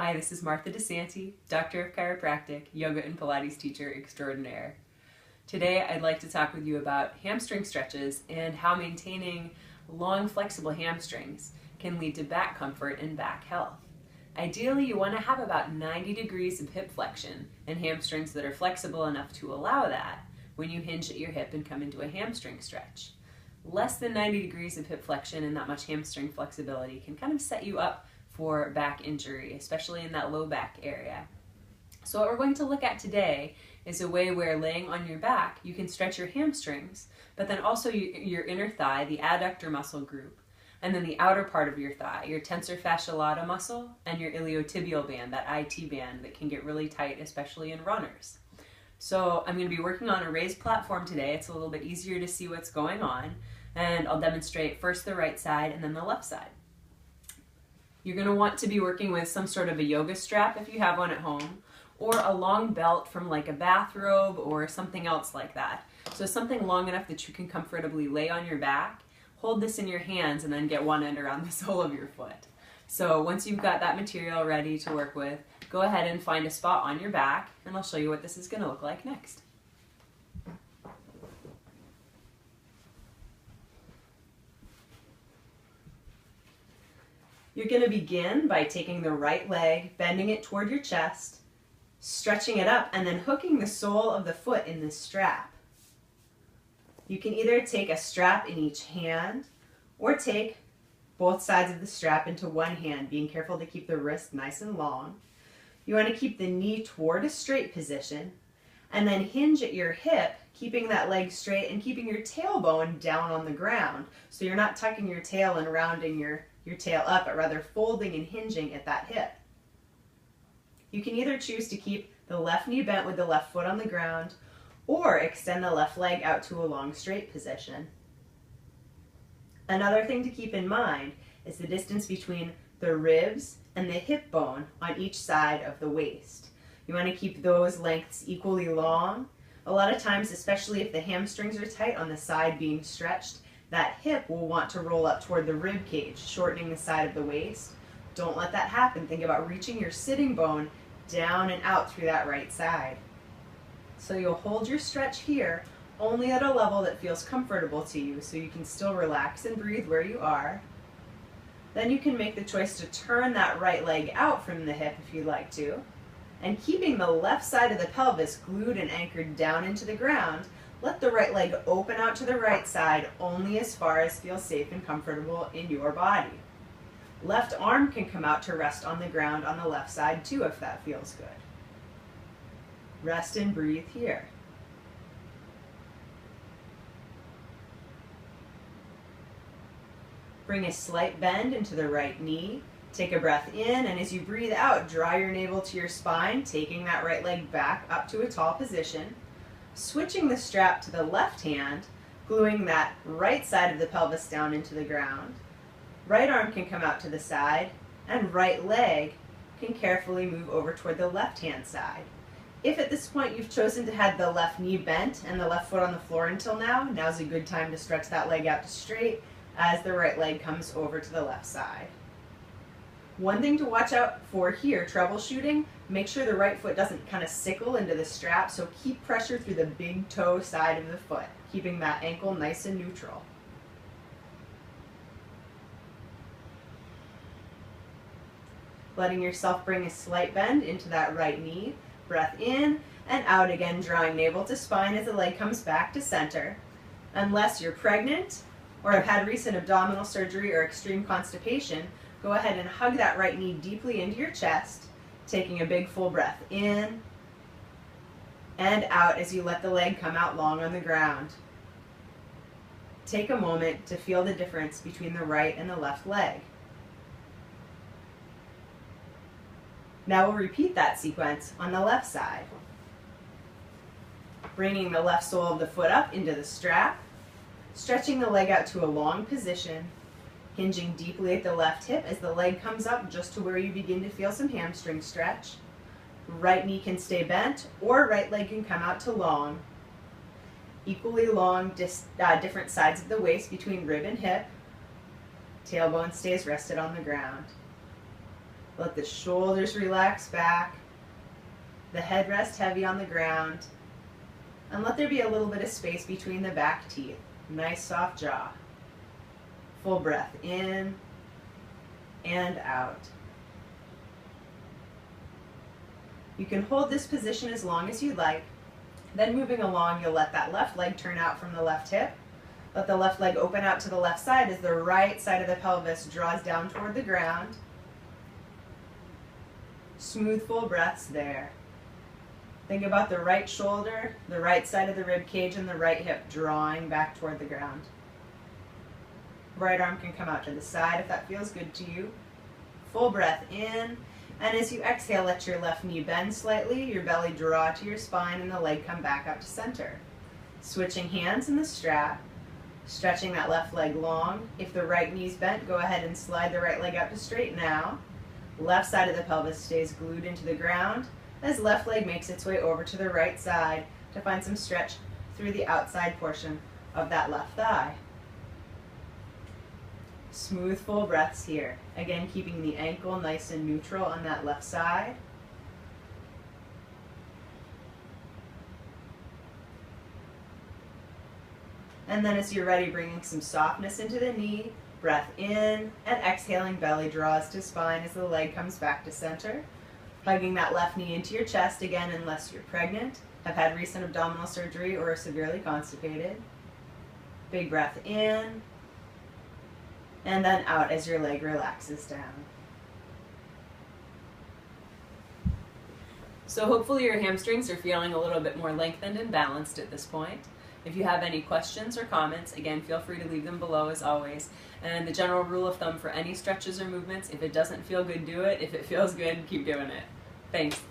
Hi, this is Martha DeSanti, Doctor of Chiropractic, Yoga and Pilates Teacher Extraordinaire. Today I'd like to talk with you about hamstring stretches and how maintaining long, flexible hamstrings can lead to back comfort and back health. Ideally, you want to have about 90 degrees of hip flexion and hamstrings that are flexible enough to allow that when you hinge at your hip and come into a hamstring stretch. Less than 90 degrees of hip flexion and that much hamstring flexibility can kind of set you up for back injury, especially in that low back area. So what we're going to look at today is a way where laying on your back, you can stretch your hamstrings, but then also your inner thigh, the adductor muscle group, and then the outer part of your thigh, your tensor fascia lata muscle, and your iliotibial band, that IT band that can get really tight, especially in runners. So I'm going to be working on a raised platform today. It's a little bit easier to see what's going on, and I'll demonstrate first the right side and then the left side. You're going to want to be working with some sort of a yoga strap if you have one at home, or a long belt from like a bathrobe or something else like that. So something long enough that you can comfortably lay on your back, hold this in your hands, and then get one end around the sole of your foot. So once you've got that material ready to work with, go ahead and find a spot on your back, and I'll show you what this is going to look like next. You're going to begin by taking the right leg, bending it toward your chest, stretching it up, and then hooking the sole of the foot in this strap. You can either take a strap in each hand or take both sides of the strap into one hand, being careful to keep the wrist nice and long. You want to keep the knee toward a straight position and then hinge at your hip, keeping that leg straight and keeping your tailbone down on the ground. So you're not tucking your tail and rounding your tail up, but rather folding and hinging at that hip. You can either choose to keep the left knee bent with the left foot on the ground or extend the left leg out to a long straight position. Another thing to keep in mind is the distance between the ribs and the hip bone on each side of the waist. You want to keep those lengths equally long. A lot of times, especially if the hamstrings are tight on the side being stretched, that hip will want to roll up toward the rib cage, shortening the side of the waist. Don't let that happen. Think about reaching your sitting bone down and out through that right side. So you'll hold your stretch here only at a level that feels comfortable to you, so you can still relax and breathe where you are. Then you can make the choice to turn that right leg out from the hip if you'd like to, and keeping the left side of the pelvis glued and anchored down into the ground, let the right leg open out to the right side only as far as feels safe and comfortable in your body. Left arm can come out to rest on the ground on the left side too if that feels good. Rest and breathe here. Bring a slight bend into the right knee. Take a breath in, and as you breathe out, draw your navel to your spine, taking that right leg back up to a tall position. Switching the strap to the left hand, gluing that right side of the pelvis down into the ground. Right arm can come out to the side, and right leg can carefully move over toward the left hand side. If at this point you've chosen to have the left knee bent and the left foot on the floor until now, now's a good time to stretch that leg out to straight as the right leg comes over to the left side. One thing to watch out for here, troubleshooting, make sure the right foot doesn't kind of sickle into the strap, so keep pressure through the big toe side of the foot, keeping that ankle nice and neutral. Letting yourself bring a slight bend into that right knee, breath in and out again, drawing navel to spine as the leg comes back to center. Unless you're pregnant or have had recent abdominal surgery or extreme constipation, go ahead and hug that right knee deeply into your chest, taking a big full breath in and out as you let the leg come out long on the ground. Take a moment to feel the difference between the right and the left leg. Now we'll repeat that sequence on the left side. Bringing the left sole of the foot up into the strap, stretching the leg out to a long position, hinging deeply at the left hip as the leg comes up just to where you begin to feel some hamstring stretch. Right knee can stay bent or right leg can come out to long. Equally long, different sides of the waist between rib and hip. Tailbone stays rested on the ground. Let the shoulders relax back, the head rest heavy on the ground, and let there be a little bit of space between the back teeth. Nice soft jaw. Full breath in and out. You can hold this position as long as you'd like. Then moving along, you'll let that left leg turn out from the left hip. Let the left leg open out to the left side as the right side of the pelvis draws down toward the ground. Smooth, full breaths there. Think about the right shoulder, the right side of the rib cage, and the right hip drawing back toward the ground. Right arm can come out to the side if that feels good to you. Full breath in, and as you exhale, let your left knee bend slightly, your belly draw to your spine, and the leg come back up to center. Switching hands in the strap, stretching that left leg long. If the right knee's bent, go ahead and slide the right leg out to straight now. Left side of the pelvis stays glued into the ground as left leg makes its way over to the right side to find some stretch through the outside portion of that left thigh. Smooth, full breaths here. Again, keeping the ankle nice and neutral on that left side. And then as you're ready, bringing some softness into the knee, breath in, and exhaling, belly draws to spine as the leg comes back to center. Hugging that left knee into your chest again, unless you're pregnant, have had recent abdominal surgery, or are severely constipated. Big breath in, and then out as your leg relaxes down. So hopefully your hamstrings are feeling a little bit more lengthened and balanced at this point. If you have any questions or comments, again, feel free to leave them below as always. And the general rule of thumb for any stretches or movements, if it doesn't feel good, do it. If it feels good, keep doing it. Thanks.